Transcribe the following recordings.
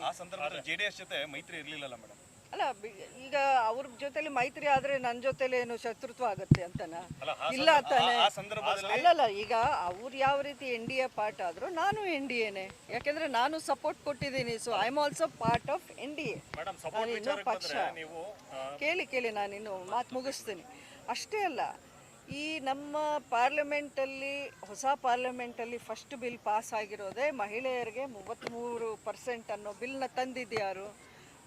ಆ ಸಂದರ್ಭದಲ್ಲಿ ಜೆಡಿಎಸ್ ಜೊತೆ ಮೈತ್ರಿ ಇರಲಿಲ್ಲಲ್ಲ ಮೇಡಮ್. ಅಲ್ಲ ಈಗ ಅವ್ರ ಜೊತೆಲಿ ಮೈತ್ರಿ ಆದ್ರೆ ನನ್ನ ಜೊತೆಲಿ ಏನು ಶತ್ರುತ್ವ ಆಗುತ್ತೆ ಅಂತನಾ? ಇಲ್ಲ ತಾನೆ. ಅಲ್ಲಲ್ಲ, ಈಗ ಅವ್ರು ಯಾವ ರೀತಿ ಎನ್ ಡಿ ಎ ಪಾರ್ಟ್ ಆದ್ರು ನಾನು ಎನ್ ಡಿ ಎನೆ, ಯಾಕೆಂದ್ರೆ ನಾನು ಸಪೋರ್ಟ್ ಕೊಟ್ಟಿದ್ದೀನಿ. So I am also part of N D A. ನಾನಿನ್ನು ಪಕ್ಷ ಕೇಳಿ ನಾನಿನ್ನು ಮಾತು ಮುಗಿಸ್ತೀನಿ. ಅಷ್ಟೇ ಅಲ್ಲ, ಈ ನಮ್ಮ ಪಾರ್ಲಿಮೆಂಟಲ್ಲಿ ಹೊಸ ಪಾರ್ಲಿಮೆಂಟಲ್ಲಿ ಫಸ್ಟ್ ಬಿಲ್ ಪಾಸ್ ಆಗಿರೋದೇ ಮಹಿಳೆಯರಿಗೆ 33% ಅನ್ನೋ ಬಿಲ್ನ ತಂದಿದ್ಯಾರು?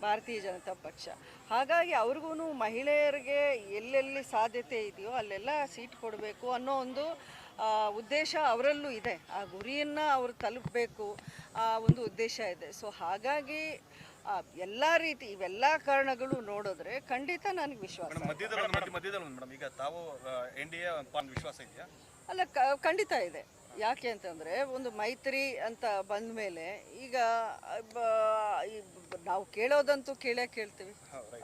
ಭಾರತೀಯ ಜನತಾ ಪಕ್ಷ. ಹಾಗಾಗಿ ಅವ್ರಿಗೂ ಮಹಿಳೆಯರಿಗೆ ಎಲ್ಲೆಲ್ಲಿ ಸಾಧ್ಯತೆ ಇದೆಯೋ ಅಲ್ಲೆಲ್ಲ ಸೀಟ್ ಕೊಡಬೇಕು ಅನ್ನೋ ಒಂದು ಉದ್ದೇಶ ಅವರಲ್ಲೂ ಇದೆ. ಆ ಗುರಿಯನ್ನು ಅವರು ತಲುಪಬೇಕು, ಆ ಒಂದು ಉದ್ದೇಶ ಇದೆ. ಸೊ ಹಾಗಾಗಿ ಎಲ್ಲ ರೀತಿ ಇವೆಲ್ಲ ಕಾರಣಗಳು ನೋಡಿದ್ರೆ ಖಂಡಿತ ನನಗೆ ವಿಶ್ವಾಸ. ಈಗ ತಾವು ಎನ್ ಡಿ ಎ ವಿಶ್ವಾಸ ಇದೆಯಾ? ಅಲ್ಲ, ಖಂಡಿತ ಇದೆ. ಯಾಕೆ ಅಂತಂದರೆ, ಒಂದು ಮೈತ್ರಿ ಅಂತ ಬಂದ ಮೇಲೆ ಈಗ ನಾವು ಕೇಳೋದಂತೂ ಕೇಳ್ತೀವಿ.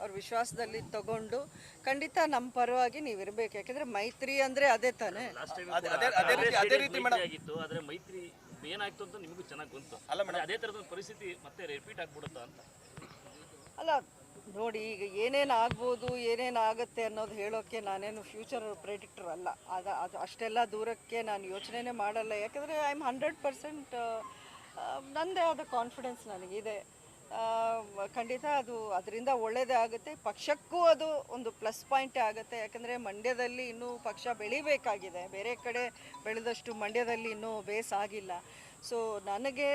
ಅವ್ರ ವಿಶ್ವಾಸದಲ್ಲಿ ತಗೊಂಡು ಖಂಡಿತ ನಮ್ಮ ಪರವಾಗಿ ನೀವು ಇರಬೇಕು. ಯಾಕೆಂದರೆ ಮೈತ್ರಿ ಅಂದರೆ ಅದೇ ತಾನೇ. ಅದೇ ರೀತಿ ಆದರೆ ಮೈತ್ರಿ ಏನಾಯ್ತು ಅಂತ ನಿಮಗೂ ಚೆನ್ನಾಗಿ ಗೊತ್ತು ಅಲ್ಲ ಮೇಡಮ್? ಅದೇ ಥರದ ಪರಿಸ್ಥಿತಿ ಮತ್ತೆ ರಿಪೀಟ್ ಆಗ್ಬಿಡುತ್ತಾ ಅಂತ? ಅಲ್ಲ ನೋಡಿ, ಈಗ ಏನೇನು ಆಗ್ಬೋದು, ಏನೇನು ಆಗುತ್ತೆ ಅನ್ನೋದು ಹೇಳೋಕ್ಕೆ ನಾನೇನು ಫ್ಯೂಚರ್ ಪ್ರೆಡಿಕ್ಟರ್ ಅಲ್ಲ. ಅದು ಅಷ್ಟೆಲ್ಲ ದೂರಕ್ಕೆ ನಾನು ಯೋಚನೆ ಮಾಡಲ್ಲ. ಯಾಕೆಂದರೆ ಐ ಆಮ್ 100% ನನ್ನದೇ ಆದ ಕಾನ್ಫಿಡೆನ್ಸ್ ನನಗಿದೆ. ಖಂಡಿತ ಅದರಿಂದ ಒಳ್ಳೆಯದೇ ಆಗುತ್ತೆ. ಪಕ್ಷಕ್ಕೂ ಅದು ಒಂದು ಪ್ಲಸ್ ಪಾಯಿಂಟೇ ಆಗುತ್ತೆ. ಯಾಕಂದರೆ ಮಂಡ್ಯದಲ್ಲಿ ಇನ್ನೂ ಪಕ್ಷ ಬೆಳಿಬೇಕಾಗಿದೆ. ಬೇರೆ ಕಡೆ ಬೆಳೆದಷ್ಟು ಮಂಡ್ಯದಲ್ಲಿ ಇನ್ನೂ ಬೇಸ್ ಆಗಿಲ್ಲ. ಸೊ ನನಗೆ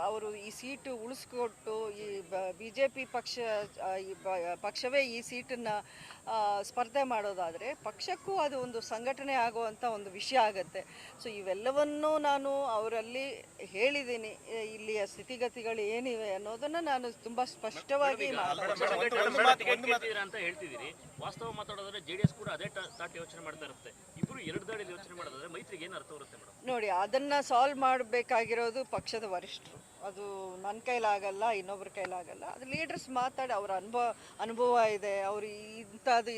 ಅವರು ಈ ಸೀಟು ಉಳಿಸ್ಕೊಟ್ಟು ಈ ಬಿ ಜೆ ಪಿ ಪಕ್ಷವೇ ಈ ಸೀಟನ್ನು ಸ್ಪರ್ಧೆ ಮಾಡೋದಾದರೆ ಪಕ್ಷಕ್ಕೂ ಅದು ಒಂದು ಸಂಘಟನೆ ಆಗುವಂಥ ಒಂದು ವಿಷಯ ಆಗುತ್ತೆ. ಸೊ ಇವೆಲ್ಲವನ್ನೂ ನಾನು ಅವರಲ್ಲಿ ಹೇಳಿದ್ದೀನಿ. ಇಲ್ಲಿಯ ಸ್ಥಿತಿಗತಿಗಳು ಏನಿವೆ ಅನ್ನೋದನ್ನು ನಾನು ತುಂಬ ಸ್ಪಷ್ಟವಾಗಿ ಅಂತ ಹೇಳ್ತಿದ್ದೀರಿ. ವಾಸ್ತವ ಮಾತಾಡೋದ್ರೆ ಜೆಡಿಎಸ್ ಕೂಡ ಅದೇ ತಾಟ್ ಯೋಚನೆ ಮಾಡ್ತಾ ಇರುತ್ತೆ. ಇಬ್ಬರು ಎರಡು ದಾಳಿಯಲ್ಲಿ ಯೋಚನೆ ಮಾಡೋದಾದ್ರೆ ಮೈತ್ರಿಗೆ ಏನು ಅರ್ಥ ಬರುತ್ತೆ ಮೇಡಮ್? ನೋಡಿ, ಅದನ್ನು ಸಾಲ್ವ್ ಮಾಡಬೇಕಾಗಿರೋದು ಪಕ್ಷದ ವರಿಷ್ಠರು. ಅದು ನನ್ನ ಕೈಲಾಗಲ್ಲ, ಇನ್ನೊಬ್ಬರ ಕೈಲಾಗಲ್ಲ. ಅದು ಲೀಡರ್ಸ್ ಮಾತಾಡಿ, ಅವರ ಅನುಭವ ಇದೆ. ಅವರು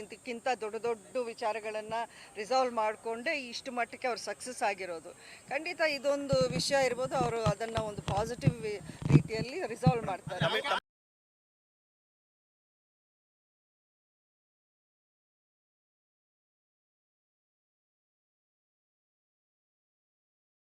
ಇದಕ್ಕಿಂತ ದೊಡ್ಡ ವಿಚಾರಗಳನ್ನು ರಿಸಾಲ್ವ್ ಮಾಡಿಕೊಂಡೇ ಇಷ್ಟು ಮಟ್ಟಕ್ಕೆ ಅವ್ರು ಸಕ್ಸಸ್ ಆಗಿರೋದು. ಖಂಡಿತ ಇದೊಂದು ವಿಷಯ ಇರ್ಬೋದು, ಅವರು ಅದನ್ನು ಒಂದು ಪಾಸಿಟಿವ್ ರೀತಿಯಲ್ಲಿ ರಿಸಾಲ್ವ್ ಮಾಡ್ತಾರೆ.